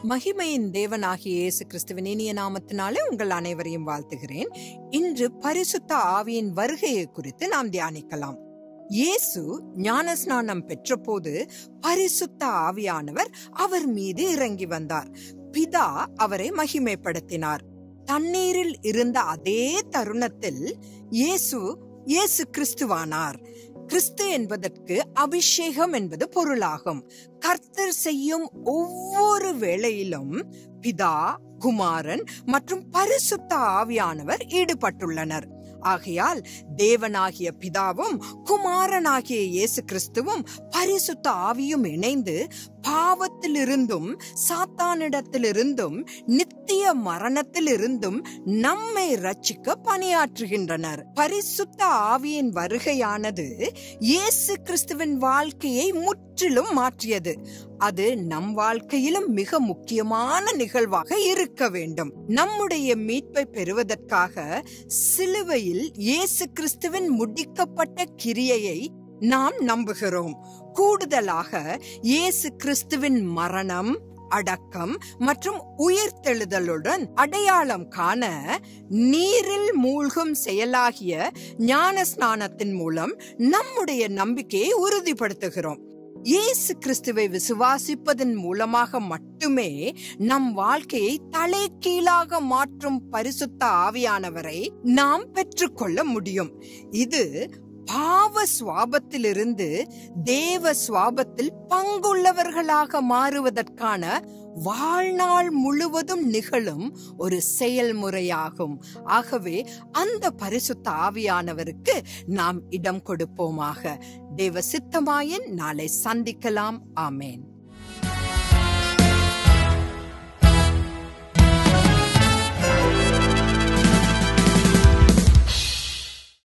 மகிமையின் தேவனாகிய இயேசு கிறிஸ்துவின் இனிய நாமத்தினாலே உங்கள் அனைவரையும் வாழ்த்துகிறேன். இன்று பரிசுத்த ஆவியின் வருகையை குறித்து நாம் தியானிக்கலாம். இயேசு ஞானஸ்நானம் பெற்றபோது பரிசுத்த ஆவியானவர் அவர் மீது இறங்கி வந்தார். பிதா அவரை மகிமைப்படுத்தினார். தண்ணீரில் இருந்த அதே தருணத்தில் இயேசு கிறிஸ்துவானார். கிறிஸ்து என்பதற்கு அபிஷேகம் என்பது பொருளாகும். கர்த்தர் செய்யும் ஒவ்வொரு வேளையிலும் பிதா, குமாரன் மற்றும் பரிசுத்த ஆவியானவர் ஈடுபட்டுள்ளனர். ஆகையால் தேவனாகிய பிதாவும் குமாரனாகிய இயேசு கிறிஸ்துவும் பரிசுத்த ஆவியும் இணைந்து பாவத்திலிருந்தும் சாத்தானிடத்திலிருந்தும் நித்திய மரணத்திலிருந்தும் நம்மை ரட்சிக்க பணியாற்றுகின்றனர். பரிசுத்த ஆவியின் வருகையானது இயேசு கிறிஸ்துவின் வாழ்க்கையை முற்றிலும் மாற்றியது. அது நம் வாழ்க்கையிலும் மிக முக்கியமான நிகழ்வாக இருக்க வேண்டும். நம்முடைய மீட்பை பெறுவதற்காக சிலுவையில் இயேசு கிறிஸ்துவின் முடிக்கப்பட்ட கிரியையை நாம் நம்புகிறோம். கூடுதலாக இயேசு கிறிஸ்துவின் மரணம், அடக்கம் மற்றும் உயிர்த்தெழுதலுடன் அடையாளம் காண நீரில் மூழ்கும் செயலாகிய ஞான ஸ்நானத்தின் மூலம் நம்முடைய நம்பிக்கையை உறுதிப்படுத்துகிறோம். இயேசு கிறிஸ்துவை விசுவாசிப்பதன் மூலமாக மட்டுமே நம் வாழ்க்கையை தலைகீழாக மாற்றும் பரிசுத்த ஆவியானவரை நாம் பெற்றுக்கொள்ள முடியும். இது பாவ சுவாபத்திலிருந்து தேவ சுவாபத்தில் பங்குள்ளவர்களாக மாறுவதற்கான வாழ்நாள் முழுவதும் நிகழும் ஒரு செயல்முறையாகும். ஆகவே அந்த பரிசுத்த ஆவியானவருக்கு நாம் இடம் கொடுப்போமாக. தேவ சித்தமாயின் நாளை சந்திக்கலாம். ஆமேன்.